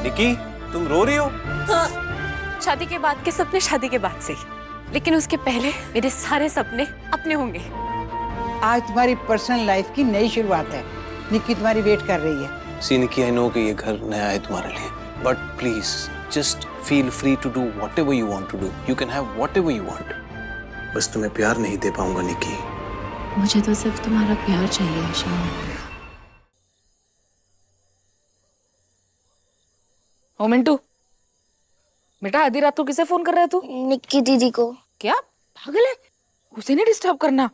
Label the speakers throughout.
Speaker 1: निकी, तुम रो रही हो?
Speaker 2: हाँ। शादी के बाद के सपने शादी के बाद से ही, लेकिन उसके पहले मेरे सारे सपने अपने होंगे।
Speaker 3: आज तुम्हारी पर्सनल लाइफ की नई शुरुआत है। निक्की तुम्हारी वेट कर रही है।
Speaker 1: सी निकी, आई नो कि ये घर नया है तुम्हारे लिए, but please just feel free to do whatever you want to do. You can have whatever you want. बस तुम्हें प्यार नहीं दे पाऊंगा निकी।
Speaker 4: मुझे तो सिर्फ तुम्हारा प्यार चाहिए ईशान।
Speaker 5: ओ मिंटू, बेटा आधी रात को किसे फोन कर रहा है तू?
Speaker 6: निक्की दीदी को।
Speaker 5: क्या पागल है? उसे नहीं डिस्टर्ब करना।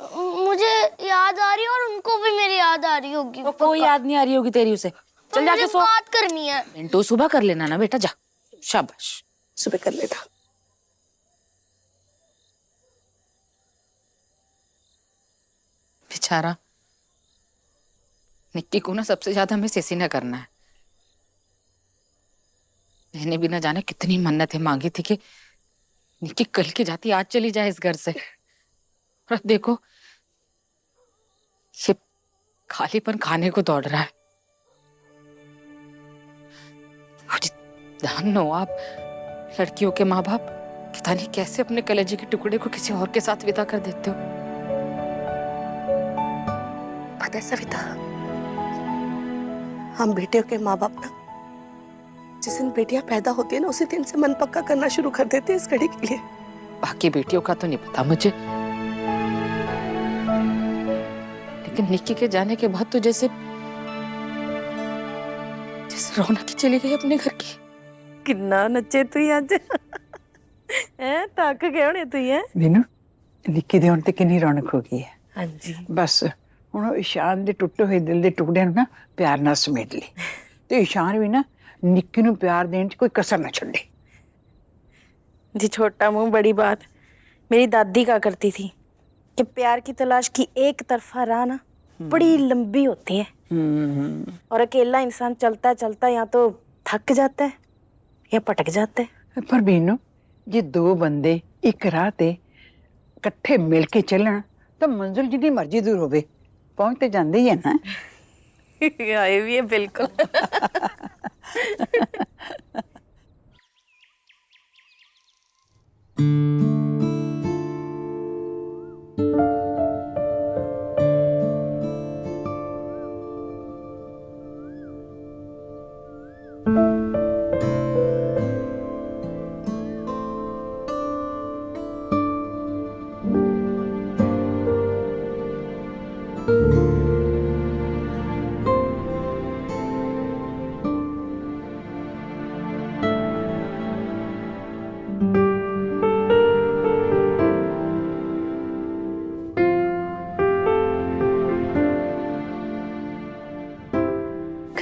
Speaker 6: मुझे याद आ रही है और उनको भी मेरी याद आ रही होगी।
Speaker 5: तो कोई याद नहीं आ रही होगी तेरी उसे। चल जाके सो।
Speaker 6: बात करनी है।
Speaker 5: मिंटू सुबह कर लेना ना बेटा, जा। शाबाश, सुबह कर लेता। बेचारा निक्की को ना सबसे ज्यादा हमें सेसी न करना है। मैंने भी ना जाने कितनी मन्नतें मांगी थी कि निक्की कल की जाती आज चली जाए इस घर से। और अब देखो ये खालीपन खाने को दौड़ रहा है। ध्यान नो आप लड़कियों के माँ बाप पता नहीं कैसे अपने कलेजे के टुकड़े को किसी और के साथ विदा कर देते हो।
Speaker 7: पता है सविता, हम बेटियों के माँ बाप ना जिस दिन बेटियां पैदा होती है ना उसी दिन से मन पक्का करना शुरू कर देते हैं इस घड़ी के लिए।
Speaker 5: बाकी बेटियों का तो नहीं पता मुझे, लेकिन निक्की के जाने के बाद तो जैसे रौनक ही चली गई अपने घर की।
Speaker 7: किन्ना नच्चे तू अज है थक गए होने तू है
Speaker 3: वीनू, निक्की दे हुण ते किन्नी रौनक हो गई है।
Speaker 7: हाँ जी,
Speaker 3: बस हुण ईशान दे टुੱਟੇ होए दिल दे टुकड़े ना प्यार नाल समेट ली ते ईशान भी ना निक्की नूं प्यार देने च कोई कसर ना छड्डे।
Speaker 7: जी छोटा मुंह बड़ी बात। मेरी दादी का करती थी कि प्यार की तलाश की एक तरफा राह ना बड़ी लंबी होती है और अकेला इंसान चलता चलता या तो थक जाता है या भटक जाता है।
Speaker 3: पर बीनू, जे दो बंदे एक राह ते इकट्ठे मिल के चलन तो मंजिल जितनी मर्जी दूर होवे पहुंच ते जांदे ही है ना।
Speaker 7: आए भी है बिल्कुल।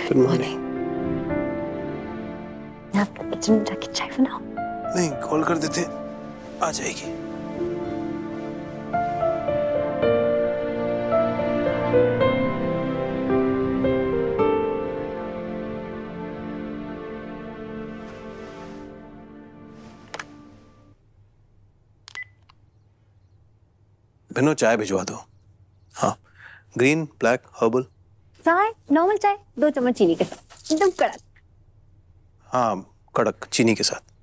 Speaker 1: Good morning.
Speaker 2: आप किचन में जाके चाय बनाओ।
Speaker 1: नहीं, कॉल कर देते, आ जाएगी। बिनो चाय भिजवा दो। हाँ, ग्रीन, ब्लैक, हर्बल।
Speaker 2: चाय नॉर्मल चाय, 2 चम्मच चीनी के साथ, एकदम कड़क।
Speaker 1: हाँ, कड़क चीनी के साथ।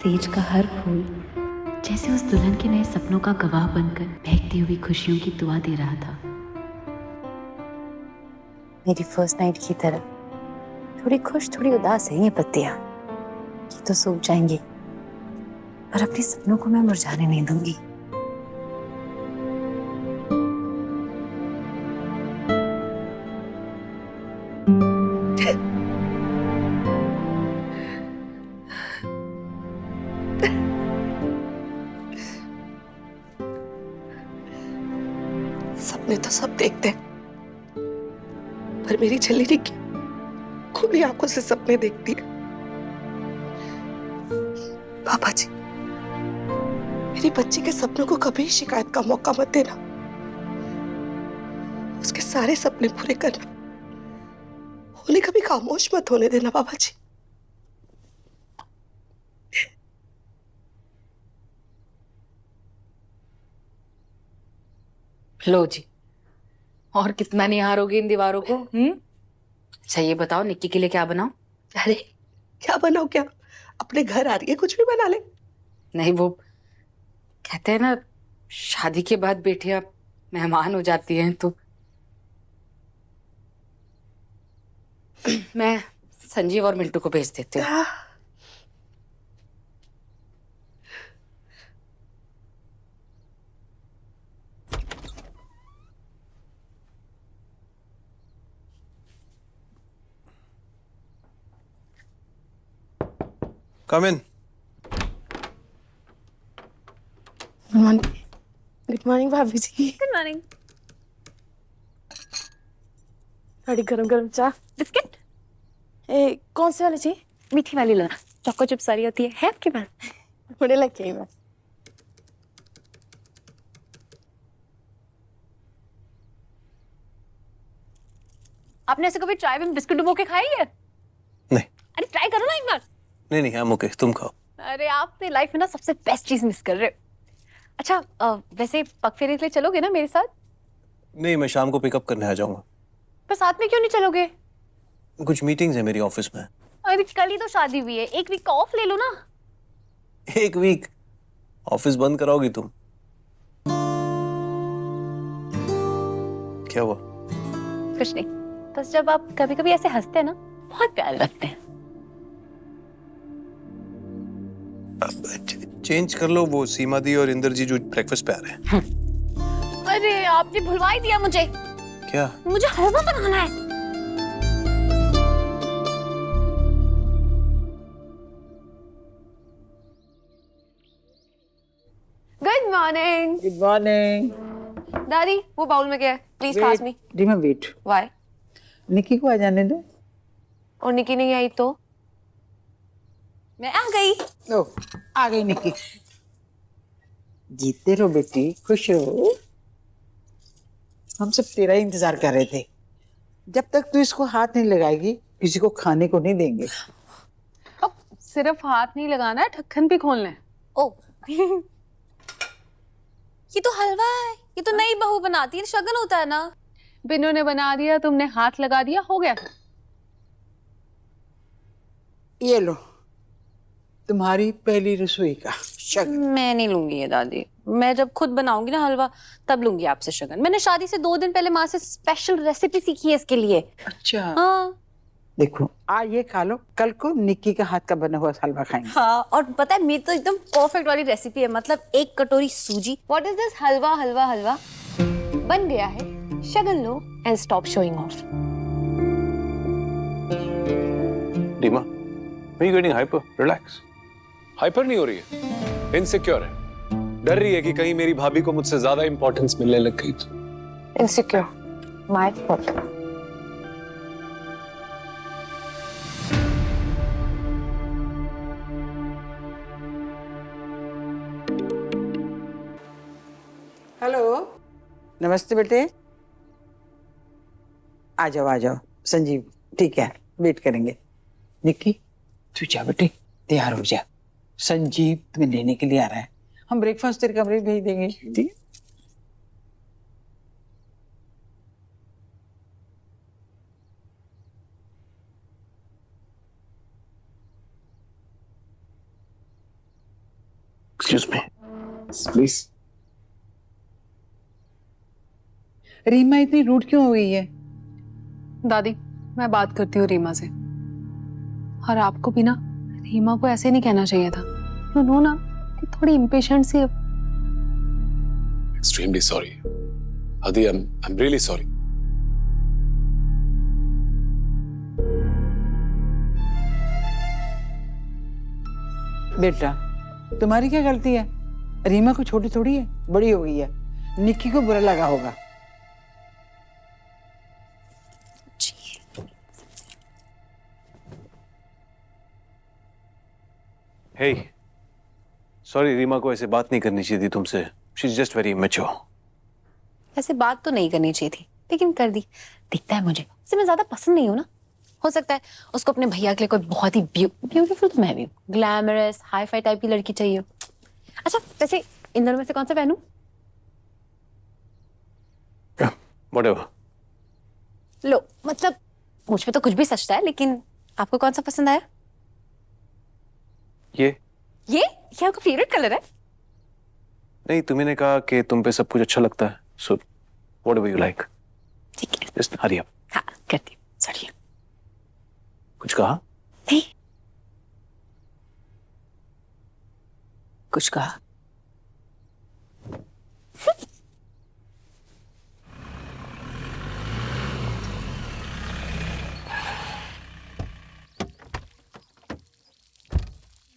Speaker 4: सेज का हर फूल जैसे उस दुल्हन के नए सपनों का गवाह बनकर बहती हुई खुशियों की दुआ दे रहा था।
Speaker 2: मेरी फर्स्ट नाइट की तरह थोड़ी खुश थोड़ी उदास है ये पत्तियां। ये तो सूख जाएंगी पर अपने सपनों को मैं मुरझाने नहीं दूंगी।
Speaker 7: सपने तो सब देखते हैं पर मेरी छल्ली निक्की
Speaker 8: खुली आंखों से सपने देखती है। पापा जी, मेरी बच्ची के सपनों को कभी शिकायत का मौका मत देना। उसके सारे सपने पूरे करना, उन्हें कभी खामोश मत होने देना पापा जी।
Speaker 5: लो जी, और कितना निहारोगे इन दीवारों को? अच्छा ये बताओ, निक्की के लिए क्या बनाऊं?
Speaker 8: अरे क्या बनाओ क्या, अपने घर आ रही है, कुछ भी बना ले।
Speaker 5: नहीं, वो कहते हैं ना, शादी के बाद बेटियां मेहमान हो जाती हैं, तो मैं संजीव और मिंटू को भेज देती हूँ।
Speaker 1: Come in.
Speaker 7: गुड मॉर्निंग भाभी जी। Good morning. थोड़ी गरम गरम चाय, बिस्किट। कौन से वाली चाहिए?
Speaker 2: मीठी वाली लो ना, चोको चिप्स सारी होती है आपके पास?
Speaker 7: मुझे लग गई। बस
Speaker 2: आपने ऐसे कभी चाय में बिस्किट डुबो के खाई है?
Speaker 1: नहीं
Speaker 2: अरे ट्राई करो ना एक बार।
Speaker 1: नहीं, I'm okay, तुम खाओ।
Speaker 2: अरे आप अपनी लाइफ में ना सबसे बेस्ट चीज मिस कर रहे हो। अच्छा वैसे पग फेरे के लिए चलोगे ना मेरे साथ?
Speaker 1: नहीं, मैं शाम को पिकअप करने आ जाऊंगा।
Speaker 2: पर साथ में क्यों नहीं चलोगे?
Speaker 1: कुछ मीटिंग्स है मेरी ऑफिस में।
Speaker 2: अरे कल ही तो शादी हुई है, एक वीक का ऑफ ले लो ना।
Speaker 1: एक वीक? ऑफिस बंद कराओगी तुम? क्या हुआ?
Speaker 2: कुछ नहीं, बस जब आप कभी कभी ऐसे हंसते हैं ना, बहुत प्यार लगते हैं।
Speaker 1: चेंज कर लो, वो सीमा दी और इंदर जी जो ब्रेकफास्ट पे आ रहे हैं।
Speaker 2: अरे आपने भुलवा ही दिया मुझे।
Speaker 1: क्या?
Speaker 2: मुझे हलवा बनाना है। Good morning.
Speaker 3: Good morning.
Speaker 2: दादी वो बाउल में क्या है? Please pass me.
Speaker 3: Reema wait,
Speaker 2: why?
Speaker 3: Nikki को आ जाने दो।
Speaker 2: और निकी नहीं आई तो? मैं आ गई।
Speaker 3: ओ, आ गई निक्की। जीते रहो बेटी, खुश रहो। हम सब तेरा ही इंतजार कर रहे थे। जब तक तू इसको हाथ नहीं लगाएगी, किसी को खाने को नहीं देंगे।
Speaker 9: अब सिर्फ हाथ नहीं लगाना है, ढक्कन भी खोलना है।
Speaker 7: ओ ये तो हलवा है, ये तो नई बहू बनाती है, शगन होता है ना।
Speaker 9: बिन्नू ने बना दिया, तुमने हाथ लगा दिया, हो गया।
Speaker 3: ये लो तुम्हारी पहली रसोई का शगन।
Speaker 7: मैं नहीं लूंगी ये दादी, मैं जब खुद बनाऊंगी ना हलवा तब लूंगी आपसे शगन। मैंने शादी से 2 दिन पहले माँ से स्पेशल रेसिपी सीखी है इसके लिए।
Speaker 3: अच्छा
Speaker 7: हाँ
Speaker 3: देखो, आज ये खा लो, कल को निक्की का हाथ का बना हुआ हलवा खाएंगे।
Speaker 7: हाँ, और पता है मेरी तो एकदम परफेक्ट वाली रेसिपी है, मतलब 1 कटोरी सूजी।
Speaker 2: What is this? हलवा हलवा हलवा बन गया है, शगन लो and stop showing off.
Speaker 1: Reema, are you getting hyper? Relax.
Speaker 10: Hyper नहीं हो रही है, इनसिक्योर है। डर रही है कि कहीं मेरी भाभी को मुझसे ज्यादा इंपॉर्टेंस मिलने लग गई तो।
Speaker 2: Insecure, my fault.
Speaker 3: हेलो, नमस्ते बेटे। आ जाओ संजीव। ठीक है, वेट करेंगे। निक्की तू जा बेटे, तैयार हो जा। संजीव तुम्हें लेने के लिए आ रहा है। हम ब्रेकफास्ट तेरे कमरे में भेज देंगे, ठीक है?
Speaker 1: Excuse me.
Speaker 10: प्लीज।
Speaker 3: रीमा इतनी रूड क्यों हो गई है?
Speaker 9: दादी मैं बात करती हूँ रीमा से, और आपको भी ना रीमा को ऐसे नहीं कहना चाहिए था। यू नो ना कि थोड़ी इम्पेशेंट सी है।
Speaker 10: एक्सट्रीमली सॉरी आदि, आई एम रियली सॉरी।
Speaker 3: बेटा तुम्हारी क्या गलती है? रीमा को छोटी थोड़ी है, बड़ी हो गई है। निक्की को बुरा लगा होगा।
Speaker 1: हे सॉरी, रीमा को ऐसे बात नहीं करनी चाहिए थी तुमसे। She is just very mature.
Speaker 2: ऐसे बात तो नहीं करनी चाहिए थी, लेकिन कर दी। दिखता है मुझे उसे मैं ज्यादा पसंद नहीं हूँ ना। हो सकता है उसको अपने भैया के लिए कोई बहुत ही ब्यूटीफुल, तो मैं भी ग्लैमरस हाई फाई टाइप की लड़की चाहिए हो। अच्छा वैसे इन दोनों में से कौन सा पहनूं?
Speaker 1: व्हाटएवर।
Speaker 2: लो मतलब मुझ पे तो कुछ भी सचता है, लेकिन आपको कौन सा पसंद आया? ये आपका फेवरेट कलर है?
Speaker 1: नहीं, तुम्ही ने कहा कि तुम पे सब कुछ अच्छा लगता है, सो व्हाटएवर यू लाइक।
Speaker 2: ठीक है,
Speaker 1: जस्ट हरी अप।
Speaker 2: हाँ करती हूँ। सॉरी।
Speaker 1: कुछ कहा?
Speaker 2: नहीं कुछ कहा।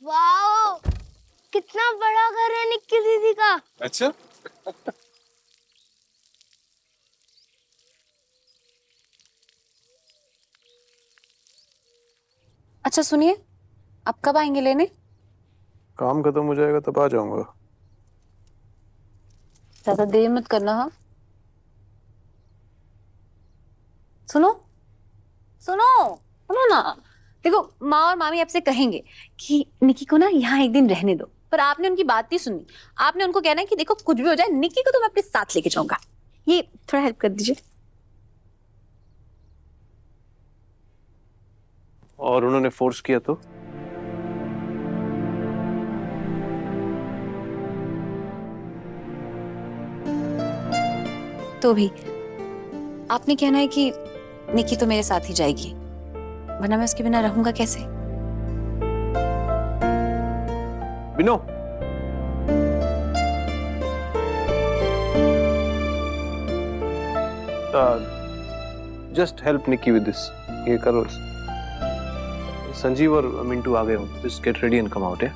Speaker 6: वाओ, कितना बड़ा घर है निक्की दीदी का।
Speaker 10: अच्छा।
Speaker 2: अच्छा सुनिए, आप कब आएंगे लेने?
Speaker 1: काम खत्म हो जाएगा तब आ जाऊंगा।
Speaker 2: ज्यादा देर मत करना। हाँ सुनो सुनो सुनो ना, देखो माँ और मामी आपसे कहेंगे कि निक्की को ना यहाँ एक दिन रहने दो, पर आपने उनकी बात नहीं सुननी। आपने उनको कहना है कि देखो कुछ भी हो जाए निक्की को तो मैं अपने साथ लेके जाऊंगा। ये थोड़ा हेल्प कर दीजिए।
Speaker 1: और उन्होंने फोर्स किया
Speaker 2: तो भी आपने कहना है कि निक्की तो मेरे साथ ही जाएगी, वरना मैं उसके बिना रहूंगा कैसे?
Speaker 1: बिनो, just help Nikki with this. ये करो। संजीव और मिंटू आ गए होंगे, just get ready and come out. है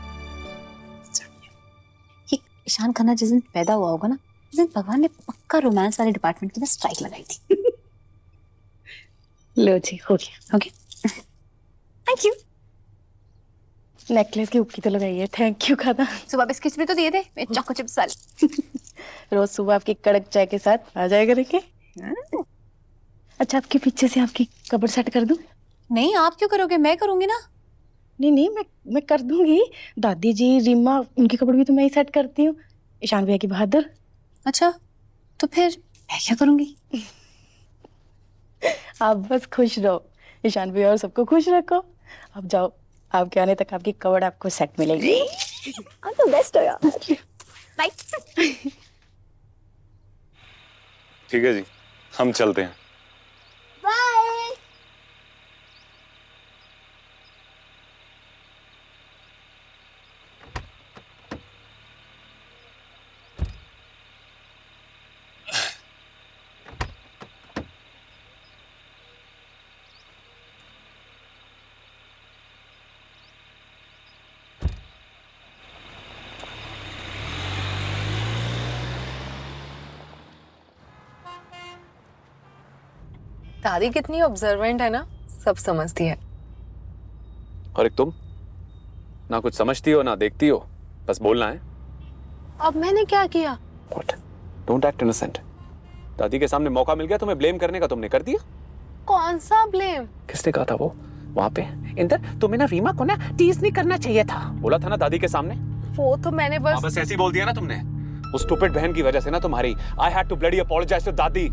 Speaker 2: ये ईशान खन्ना जिस दिन पैदा हुआ होगा ना, उस दिन भगवान ने पक्का रोमांस वाले डिपार्टमेंट की ना स्ट्राइक लगाई थी।
Speaker 7: लो जी, हो गया।
Speaker 2: Okay thank you.
Speaker 7: नेकलेस की हुक्की तो लगाई है, थैंक यू खाना।
Speaker 2: सुबह बिस्किट्स भी तो दिए थे, चोको चिप्स वाले।
Speaker 7: रोज सुबह आपकी कड़क चाय के साथ आ जाएगा लेके। अच्छा आपके पीछे से आपकी कपड़ सेट कर दूं?
Speaker 2: नहीं आप क्यों करोगे, मैं करूंगी ना।
Speaker 7: नहीं नहीं, मैं कर दूंगी। दादी जी, रीमा, उनके कपड़े भी तो मैं ही सेट करती हूँ। ईशान भैया की बहादुर।
Speaker 2: अच्छा तो फिर मैं क्या करूंगी?
Speaker 7: आप बस खुश रहो, ईशान भैया और सबको खुश रखो। अब जाओ, आपके आने तक आपकी कपड़ आपको सेट मिलेगी।
Speaker 2: आप तो बेस्ट हो यार। बाय।
Speaker 10: ठीक है जी, हम चलते हैं।
Speaker 6: बाय।
Speaker 9: दादी कितनी ऑब्जर्वेंट है ना, सब समझती है।
Speaker 10: और एक तुम, ना कुछ समझती हो ना देखती हो, बस बोलना है।
Speaker 9: अब मैंने क्या किया?
Speaker 10: What? Don't act innocent. दादी के सामने मौका मिल गया तुम्हें ब्लेम करने का, तुमने कर दिया।
Speaker 9: कौन सा ब्लेम?
Speaker 10: किसने कहा था वो वहां पे? इंदर, तुम्हें ना रीमा को ना टीज नहीं करना चाहिए था, बोला था ना दादी के सामने।
Speaker 9: वो तो मैंने बस
Speaker 10: बस ऐसे ही बोल दिया ना तुमने। उस स्टूपिड बहन की वजह से ना तुम्हारी। I had to bloody apologize to दादी।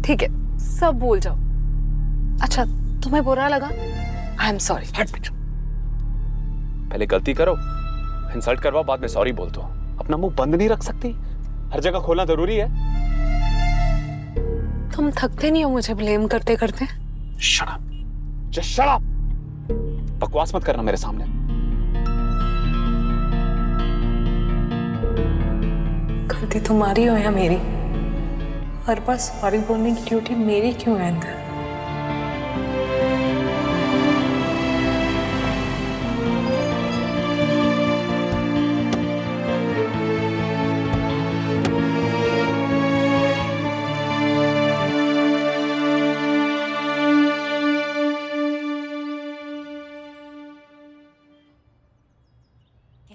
Speaker 9: ठीक है, सब भूल जाओ। अच्छा तुम्हें बुरा लगा? I am sorry.
Speaker 10: पहले गलती करो, इंसल्ट करवाओ, बाद में सॉरी बोल दो। अपना मुंह बंद नहीं रख सकती, हर जगह खोलना जरूरी है।
Speaker 9: तुम थकते नहीं हो मुझे ब्लेम करते करते?
Speaker 10: Shut up. Just shut up. बकवास मत करना मेरे सामने।
Speaker 9: गलती तुम्हारी हो या मेरी, हर बार सॉरी बोलने की ड्यूटी मेरी क्यों है अंदर?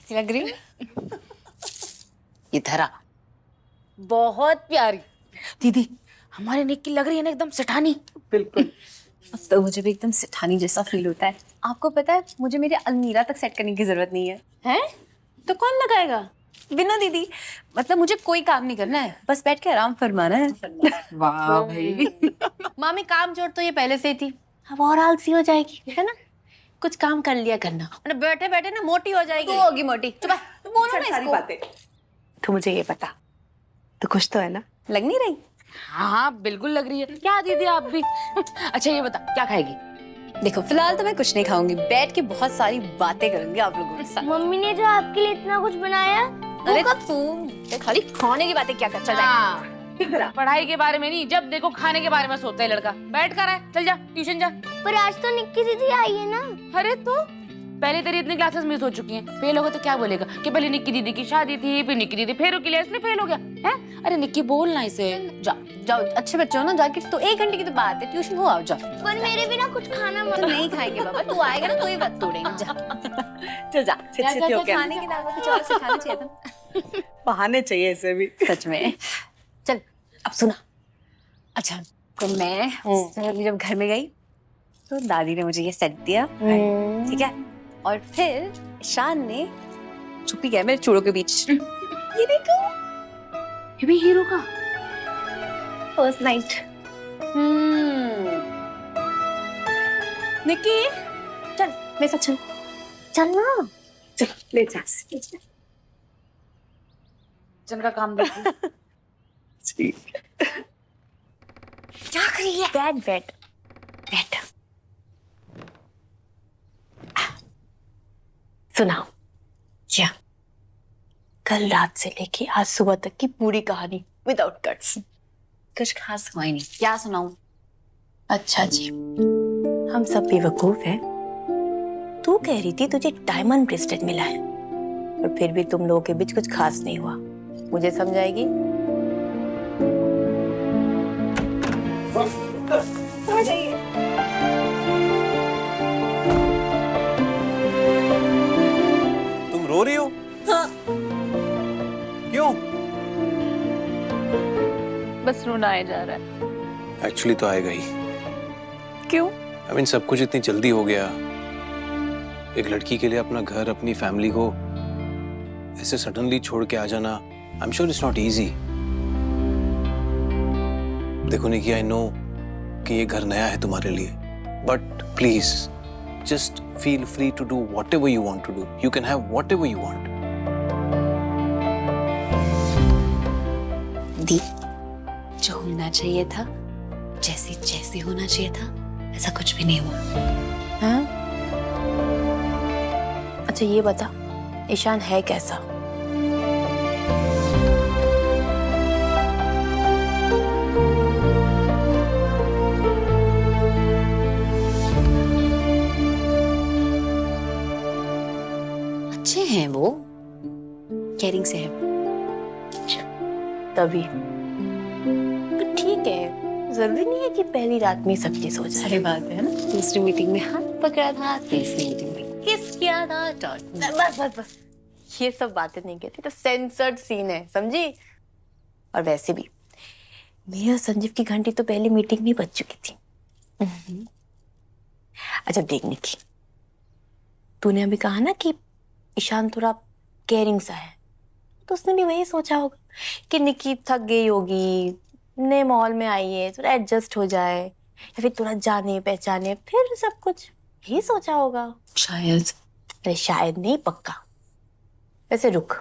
Speaker 2: कैसी लग रही हूँ?
Speaker 5: ये धरा बहुत प्यारी। दीदी हमारे निक्की लग रही है ना एकदम सेठानी।
Speaker 3: बिल्कुल।
Speaker 2: अब तो मुझे भी एकदम सेठानी जैसा फील होता है। आपको पता है मुझे मेरे अलमीरा तक सेट करने की जरूरत नहीं है।
Speaker 7: हैं? तो कौन लगाएगा?
Speaker 2: बिना दीदी, मतलब मुझे कोई काम नहीं करना है, बस बैठ के आराम फरमाना है।
Speaker 3: वाह भाई।
Speaker 7: मामी काम जोड़ तो ये पहले से ही थी, अब और आलसी हो जाएगी, है ना? कुछ काम कर लिया करना, वरना बैठे बैठे ना मोटी हो जाएगी।
Speaker 2: तो होगी मोटी। चुप है, बोलो ना इसको।
Speaker 8: बातें तो मुझे ये बता, तो खुश तो है ना?
Speaker 2: लग नहीं रही?
Speaker 5: हाँ हाँ बिल्कुल लग रही है। क्या दीदी आप भी। अच्छा ये बता क्या खाएगी?
Speaker 2: देखो फिलहाल तो मैं कुछ नहीं खाऊंगी, बैठ के बहुत सारी बातें करूंगी आप लोगों के साथ।
Speaker 6: मम्मी ने जो आपके लिए इतना कुछ बनाया,
Speaker 2: अरे तू खाली खाने की बातें क्या कर, चल जा।
Speaker 5: हाँ, पढ़ाई के बारे में नहीं, जब देखो खाने के बारे में सोचता है लड़का। बैठ कर है, चल जा ट्यूशन जा।
Speaker 6: पर आज तो निक्की दीदी आई है ना।
Speaker 5: अरे तो पहले तेरी इतनी क्लासेस मिस हो चुकी हैं, फेल होगा तो क्या बोलेगा कि पहले निक्की दीदी की शादी थी, फिर निक्की दीदी फेरों के लिए इसलिए फेल हो गया है। अरे निक्की बोलना इसे। जा
Speaker 2: जाओ, अच्छे बच्चे हो ना, जाके तो 1 घंटे की तो बात है, ट्यूशन हो आओ जाओ।
Speaker 6: पर मेरे बिना कुछ खाना मत।
Speaker 2: तो नहीं खाएंगे बाबा, तू आएगा ना तो ही बात तोड़ेंगे। जा चल जा, खाने के नाम कुछ और सिखाना चाहिए था।
Speaker 8: बहाने चाहिए इसे भी।
Speaker 2: सच में। चल अब सुना। अच्छा तो मैं जब घर में गई तो दादी ने मुझे ये सेट दिया, ठीक है, और फिर ईशान ने छुपी गया मेरे चूड़ों के बीच। ये देखो,
Speaker 5: ये भी हीरो का
Speaker 2: फर्स्ट नाइट। निक्की चल मेरे साथ चल, चल ना,
Speaker 8: चल ले जा।
Speaker 5: किचन का काम देखो।
Speaker 2: क्या कर रही है? बैठ बैठ बैठ।
Speaker 7: सुनाओ। क्या? कल रात से लेके आज सुबह तक की पूरी कहानी विदाउट कट्स।
Speaker 2: कुछ खास हुआ ही नहीं, क्या सुनाऊं?
Speaker 7: अच्छा जी, हम सब बेवकूफ हैं। तू कह रही थी तुझे डायमंड ब्रेसलेट मिला है, और फिर भी तुम लोगों के बीच कुछ खास नहीं हुआ। मुझे समझाएगी?
Speaker 1: तुम रो रही हो? हाँ। क्यों?
Speaker 2: बस रोना आया जा रहा है।
Speaker 1: एक्चुअली तो आएगा ही।
Speaker 2: क्यों?
Speaker 1: I mean, सब कुछ इतनी जल्दी हो गया। एक लड़की के लिए अपना घर, अपनी फैमिली को ऐसे सडनली छोड़ के आ जाना, I am sure it's not easy. देखो निकी, आई नो कि ये घर नया है तुम्हारे लिए, but please just feel free to do whatever you want to do. You can have whatever you want.
Speaker 2: दी, जो होना चाहिए था, जैसे जैसे होना चाहिए था, ऐसा कुछ भी नहीं हुआ।
Speaker 7: हाँ? अच्छा ये बता, ईशान है कैसा?
Speaker 2: अच्छे हैं वो, केयरिंग से है।
Speaker 7: तभी तो ठीक है, जरूरी नहीं है कि पहली रात में सब चीज हो जाए।
Speaker 2: सही बात है ना। दूसरी मीटिंग में हाथ पकड़ा था, तीसरी मीटिंग में किस किया था।
Speaker 7: बस बस बस, ये सब बातें नहीं कहती, तो सेंसर्ड सीन है, समझी? और वैसे भी मेरी और संजीव की घंटी तो पहली मीटिंग में बज चुकी थी। अच्छा देख निकी, तूने अभी कहा ना कि ईशान थोड़ा केयरिंग सा है, तो उसने भी वही सोचा होगा कि निकी थक गई होगी, नए माहौल में आई है, थोड़ा एडजस्ट हो जाए, या फिर थोड़ा जाने पहचाने, फिर सब कुछ यही सोचा होगा
Speaker 2: शायद।
Speaker 7: अरे शायद नहीं, पक्का। वैसे रुक,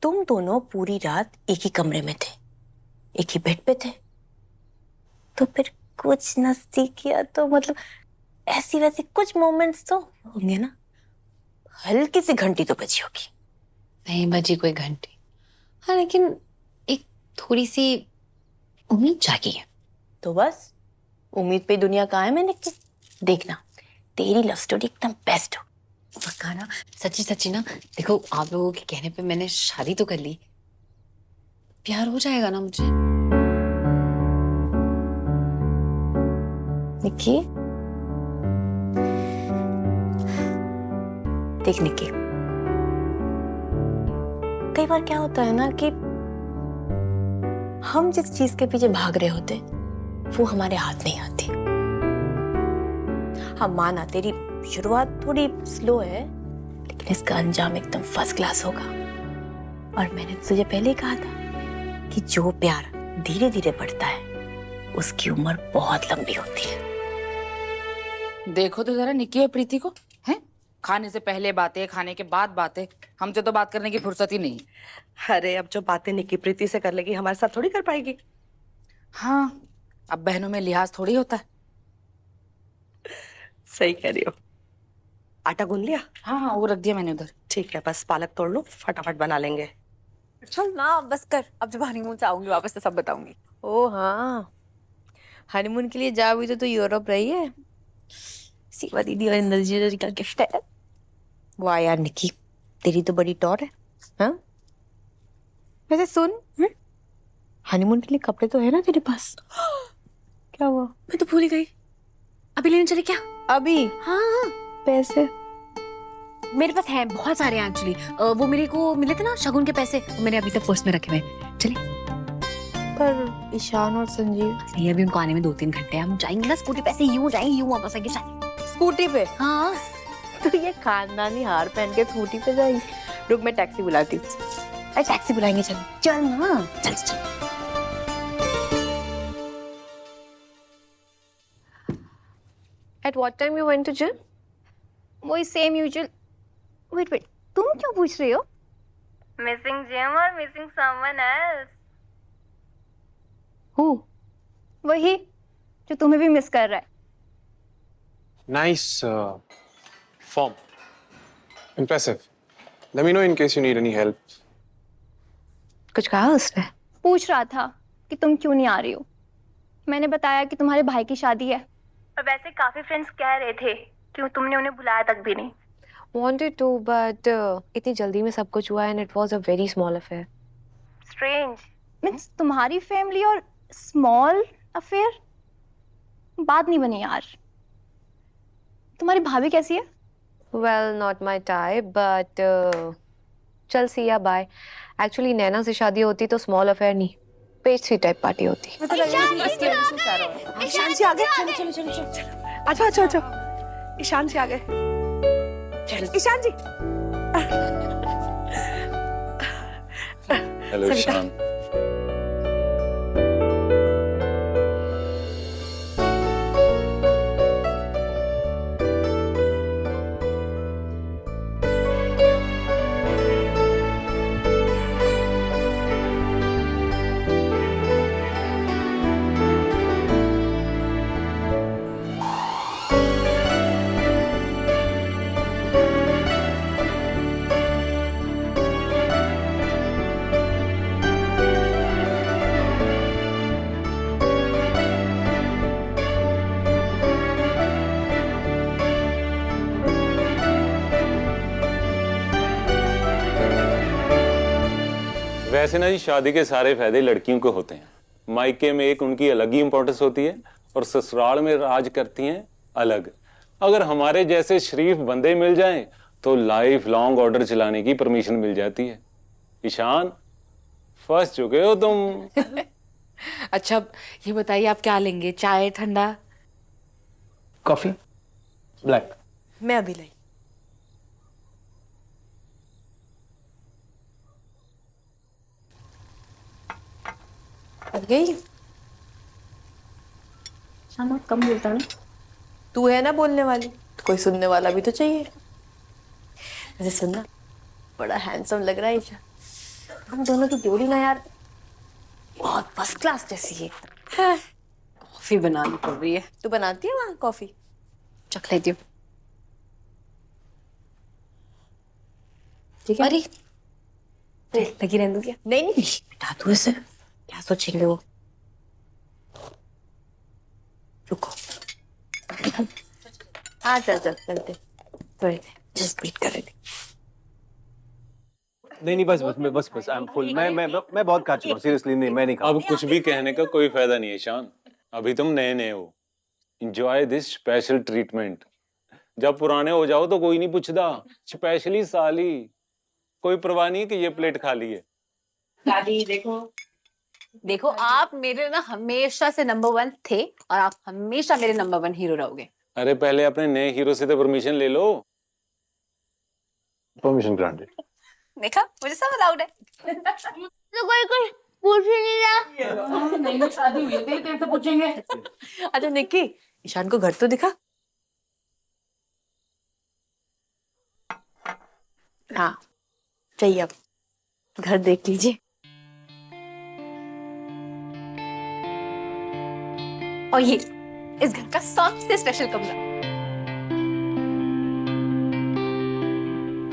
Speaker 7: तुम दोनों पूरी रात एक ही कमरे में थे, एक ही बेड पे थे, तो फिर कुछ नजदीकियां तो मतलब ऐसी वैसी कुछ मोमेंट्स तो होंगे ना। हल्की सी घंटी तो बजी होगी।
Speaker 2: नहीं बजी कोई घंटी, हाँ, लेकिन एक थोड़ी सी उम्मीद जागी है।
Speaker 7: तो बस उम्मीद पे दुनिया कायम है निक्की। देखना तेरी लव स्टोरी एकदम बेस्ट हो।
Speaker 2: पक्का ना? सच्ची सच्ची ना? देखो आप लोगों के कहने पे मैंने शादी तो कर ली, प्यार हो जाएगा ना मुझे?
Speaker 7: निक्की देख निक्की, कई बार क्या होता है ना कि हम जिस चीज के पीछे भाग रहे होते वो हमारे हाथ नहीं आती। हाँ माना तेरी शुरुआत थोड़ी स्लो है, लेकिन इसका अंजाम एकदम फर्स्ट क्लास होगा। और मैंने तुझे पहले ही कहा था कि जो प्यार धीरे धीरे बढ़ता है उसकी उम्र बहुत लंबी होती है।
Speaker 5: देखो तो जरा निक्की और प्रीति को, हैं? खाने से पहले बातें, खाने के बाद बातें। हमसे तो बात करने की फुर्सत ही नहीं।
Speaker 8: अरे अब जो बातें निक्की प्रीति से कर लेगी हमारे साथ थोड़ी कर पाएगी।
Speaker 5: हाँ, अब बहनों में लिहाज थोड़ी होता है।
Speaker 8: सही कह रही हो। आटा गूंद लिया?
Speaker 5: हाँ हाँ, वो रख दिया मैंने उधर।
Speaker 8: ठीक है, बस पालक तोड़ लो, फटाफट बना लेंगे।
Speaker 2: चल ना बस कर, अब जब हनीमून से आऊंगी वापस तो सब बताऊंगी।
Speaker 7: ओ हाँ, हनीमून के लिए जा भी तो यूरोप रही है। सीमा दीदी और इंद्रजीत का गिफ्ट है। वाह यार निकी, तेरी तो बड़ी टॉर है। हाँ वैसे सुन, हनीमून के लिए कपड़े तो है ना तेरे पास? क्या हुआ?
Speaker 2: मैं तो भूल ही गई, अभी लेने चले क्या?
Speaker 7: अभी?
Speaker 2: हाँ
Speaker 7: पैसे
Speaker 2: मेरे पास हैं, बहुत सारे हैं एक्चुअली। वो मेरे को मिले थे ना शगुन के पैसे, वो मैंने अभी तक पर्स में रखे हुए हैं। चले?
Speaker 7: पर ईशान और संजीव?
Speaker 2: नहीं अभी उनको आने में 2-3 घंटे हैं, हम जाएंगे ना स्कूटी पे, ऐसे यूं जाएंगे यूं वापस आएंगे।
Speaker 7: स्कूटी पे?
Speaker 2: हाँ
Speaker 7: तो ये खानदानी हार पहन के स्कूटी पे जाएगी? रुक मैं टैक्सी बुलाती हूँ। अरे टैक्सी बुलाएंगे, चल
Speaker 2: चल ना,
Speaker 7: चल चल। At what time you went to gym?
Speaker 6: वही सेम यूजुअल।
Speaker 2: वेट वेट, तुम क्यों पूछ रही हो?
Speaker 6: मिसिंग जिम और मिसिंग समवन एल्स।
Speaker 2: हूँ
Speaker 6: वही जो तुम्हें भी मिस कर रहा है।
Speaker 10: Nice form. Impressive. Let me know in case you need any help.
Speaker 7: कुछ कहा उसने?
Speaker 6: पूछ रहा था कि तुम क्यों नहीं आ रही हो। मैंने बताया कि तुम्हारे भाई की शादी है, और वैसे काफी फ्रेंड्स कह रहे थे कि तुमने उन्हें बुलाया तक भी नहीं।
Speaker 7: Wanted to, but इतनी जल्दी में सब कुछ हुआ and it was a very small affair.
Speaker 6: Strange means तुम्हारी फैमिली और स्मॉल अफेयर, बात नहीं बनी यार। तुम्हारी भाभी कैसी है?
Speaker 7: Well, not my type, but चल see ya, bye. Actually नैना से शादी होती तो small affair नहीं, पेस्ट्री टाइप पार्टी होती।
Speaker 8: ईशान जी आ गए। चलो चलो चलो चलो, अच्छा अच्छा अच्छा, ईशान जी आ गए। ईशान जी।
Speaker 10: Hello, Ishan. वैसे ना जी, शादी के सारे फायदे लड़कियों को होते हैं। मायके में एक उनकी अलग ही इंपॉर्टेंस होती है और ससुराल में राज करती हैं अलग। अगर हमारे जैसे शरीफ बंदे मिल जाएं तो लाइफ लॉन्ग ऑर्डर चलाने की परमिशन मिल जाती है। ईशान, फंस चुके हो तुम।
Speaker 5: अच्छा ये बताइए आप क्या लेंगे, चाय ठंडा?
Speaker 1: Coffee black.
Speaker 7: मैं अभी लाई। आ गई?
Speaker 2: शामा कम बोलता ना।
Speaker 7: तू है ना बोलने वाली, तो कोई सुनने वाला भी तो चाहिए। वैसे सुनना, बड़ा हैंडसम लग रहा है ईशा। हम दोनों की जोड़ी ना यार बहुत फर्स्ट क्लास जैसी है।
Speaker 2: कॉफी बनानी पड़ रही है।
Speaker 7: तू बनाती है वहाँ कॉफी?
Speaker 2: चख लेती हूँ।
Speaker 7: ठीक है।
Speaker 2: अरे लगी रहने दो क्या?
Speaker 7: नहीं नहीं बेटा, तू ऐसे क्या सोचेंगे वो। रुको। हाँ चल चल चलते, थोड़ी जस्ट वेट कर रहे थे।
Speaker 1: नहीं बस आई एम फुल। मैं बहुत खा चुका हूँ, सीरियसली नहीं, मैं नहीं खा।
Speaker 10: अब कुछ भी कहने का कोई फायदा नहीं है ईशान, अभी तुम नए नए हो। Enjoy this special treatment. जब पुराने हो जाओ तो कोई नहीं पूछता, स्पेशली साली। कोई परवाह नहीं कि ये प्लेट खाली है।
Speaker 7: दादी देखो,
Speaker 2: देखो आप मेरे ना हमेशा से नंबर 1 थे और आप हमेशा मेरे नंबर 1 हीरो रहोगे।
Speaker 10: अरे पहले अपने नए हीरो से तो परमिशन ले लो।
Speaker 1: Permission granted.
Speaker 2: देखा, मुझे सब अलाउड है।
Speaker 6: तो कोई कुछ पूछ ही नहीं रहा।
Speaker 5: नहीं शादी हुई है तेरी, तेरे से पूछेंगे।
Speaker 7: अच्छा निक्की, ईशान को घर तो दिखा। हाँ चाहिए, अब घर देख लीजिए।
Speaker 2: और ये इस घर का सबसे स्पेशल कमरा।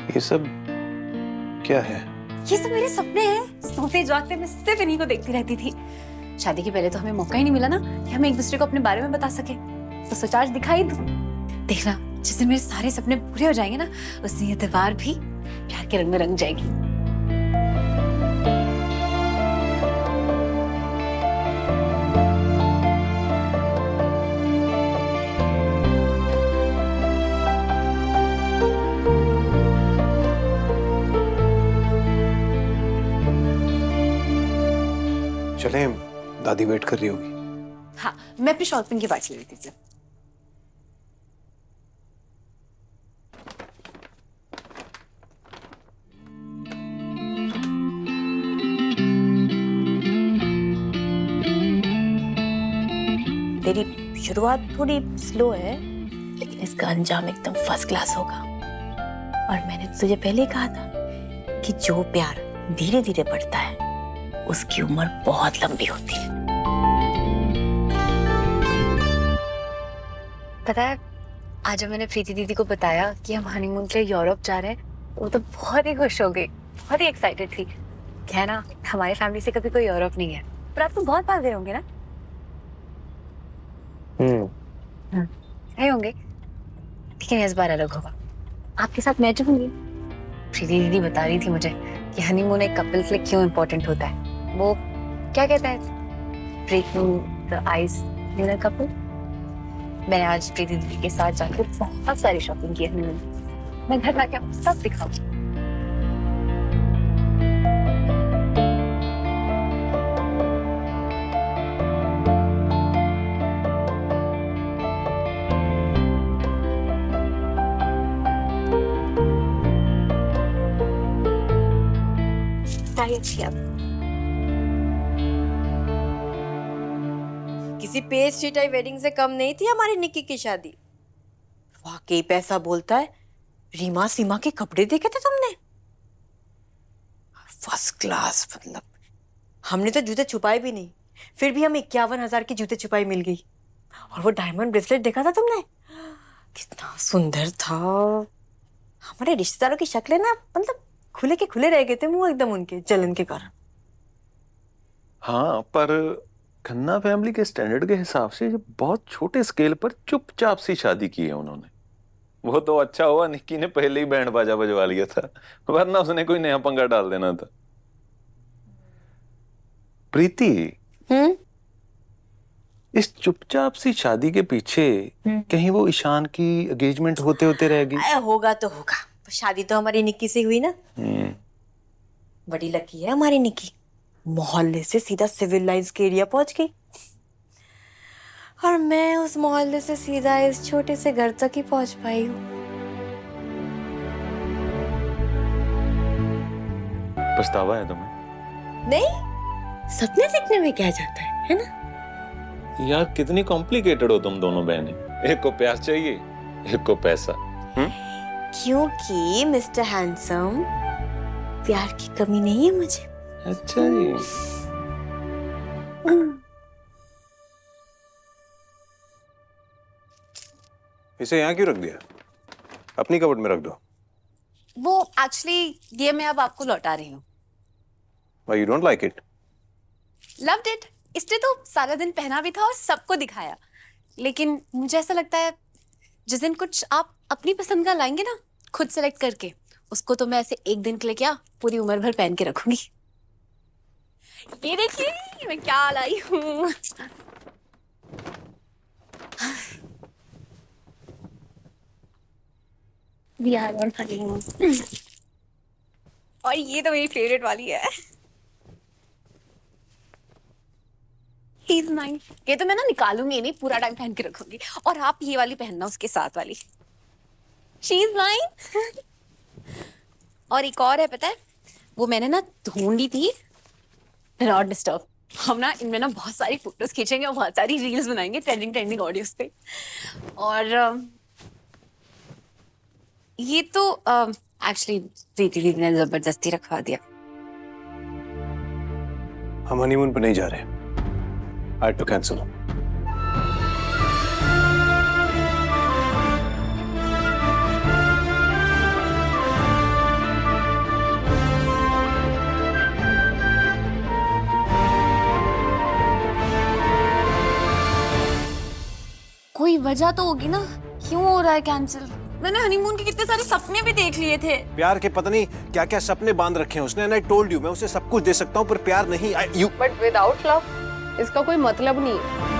Speaker 1: ये सब क्या है?
Speaker 2: ये सब मेरे सपने हैं। सोते जागते मैं सिर्फ इन्हीं को देखती रहती थी। शादी के पहले तो हमें मौका ही नहीं मिला ना कि हम एक दूसरे को अपने बारे में बता सके। तो सच आज दिखाई दूं। देखना, जिस दिन मेरे सारे सपने पूरे हो जाएंगे ना, उस दिन ये दीवार भी प्यार के रंग में रंग जाएगी।
Speaker 1: चलें, दादी वेट कर रही होगी।
Speaker 2: हाँ, मैं अपनी शॉपिंग की बात ले रही थी।
Speaker 7: तेरी शुरुआत थोड़ी स्लो है, लेकिन इसका अंजाम एकदम फर्स्ट क्लास होगा। और मैंने तुझे पहले ही कहा था कि जो प्यार धीरे धीरे बढ़ता है उसकी उम्र बहुत लंबी होती है।
Speaker 2: पता है, आज जब मैंने प्रीति दीदी को बताया कि हम हनीमून के लिए यूरोप जा रहे हैं, वो तो बहुत ही खुश हो गई, बहुत ही एक्साइटेड थी। क्या है ना, हमारी फैमिली से कभी कोई यूरोप नहीं है, पर आप तो बहुत बार गए होंगे ना? गए होंगे, लेकिन इस बार अलग होगा। आपके साथ मैं चलूंगी। प्रीति दीदी बता रही थी मुझे कि हनीमून एक कपल के लिए क्यों इम्पोर्टेंट होता है। वो क्या कहता है, breaking the ice in a couple. मैंने आज प्रीति दीदी के साथ जाकर बहुत सारी शॉपिंग की है। मैं घर जाके आपको सब दिखाऊंगी। अच्छी आप
Speaker 7: किसी पेस्ट्री टाइप वेडिंग से कम नहीं थी हमारी निक्की की शादी। वाकई पैसा बोलता है। रीमा सीमा के कपड़े देखे थे तुमने? First class. मतलब हमने तो जूते छुपाए भी नहीं, फिर भी हमें 51,000 की जूते छुपाई मिल गई। और वो डायमंड ब्रेसलेट देखा था तुमने? कितना सुंदर था। हमारे रिश्तेदारों की शक्लें ना, मतलब खुले के खुले रह गए थे मुंह एकदम उनके जलन के कारण।
Speaker 10: हाँ, पर खन्ना फैमिली के स्टैंडर्ड के हिसाब से बहुत छोटे स्केल पर चुपचाप सी शादी की है उन्होंने। वो तो अच्छा हुआ निक्की ने पहले ही बैंड बाजा बजवा लिया था, वरना उसने कोई नया पंगा डाल देना था। प्रीति, इस चुपचाप सी शादी के पीछे कहीं वो ईशान की एंगेजमेंट होते होते रहेगी?
Speaker 7: होगा तो होगा, शादी तो हमारी निक्की से हुई ना। बड़ी लकी है हमारी निक्की, मोहल्ले से सीधा सिविल लाइंस के एरिया पहुंच गई। और मैं उस मोहल्ले से सीधा इस छोटे से घर तक ही पहुंच पाई हूँ।
Speaker 10: पछतावा है तुम्हें?
Speaker 7: नहीं, सपने देखने में क्या जाता है ना?
Speaker 10: यार कितनी कॉम्प्लिकेटेड हो तुम दोनों बहनें। एक को प्यार चाहिए, एक को पैसा।
Speaker 7: क्योंकि मिस्टर हैंडसम, प्यार की कमी नहीं है मुझे।
Speaker 10: अच्छा जी।
Speaker 1: इसे यहाँ क्यों रख दिया? अपनी कबर्ड में रख दो।
Speaker 2: वो एक्चुअली ये मैं अब आपको लौटा रही हूँ।
Speaker 1: Why you don't like it?
Speaker 2: Loved it। इसलिए तो सारा दिन पहना भी था और सबको दिखाया। लेकिन मुझे ऐसा लगता है जिस दिन कुछ आप अपनी पसंद का लाएंगे ना, खुद सेलेक्ट करके, उसको तो मैं ऐसे एक दिन के लिए क्या, पूरी उम्र भर पहन के रखूंगी। ये देखिए मैं क्या लाई हूँ। We are on honeymoon। और ये तो मेरी फेवरेट वाली है। He's nice. ये तो मैं ना निकालूंगी नहीं, पूरा टाइम पहन के रखूंगी। और आप ये वाली पहनना उसके साथ वाली। She's nice. और एक और है पता है, वो मैंने ना ढूंढी थी। Not disturb. हम ना इनमें ना बहुत सारी फोटोज खींचेंगे और बहुत सारी रील्स बनाएंगे ट्रेंडिंग ऑडियोज पे। और ये तो एक्चुअली प्रीति दीदी ने जबरदस्ती रखवा दिया।
Speaker 1: हम हनीमून पे नहीं जा रहे। I had to cancel.
Speaker 2: कोई वजह तो होगी ना, क्यों हो रहा है कैंसिल? मैंने हनीमून के कितने सारे सपने भी देख लिए थे।
Speaker 1: प्यार के पता नहीं क्या क्या सपने बांध रखे हैं उसने। एंड आई टोल्ड यू, मैं उसे सब कुछ दे सकता हूँ पर प्यार नहीं।
Speaker 9: बट विदाउट लव इसका कोई मतलब नहीं है।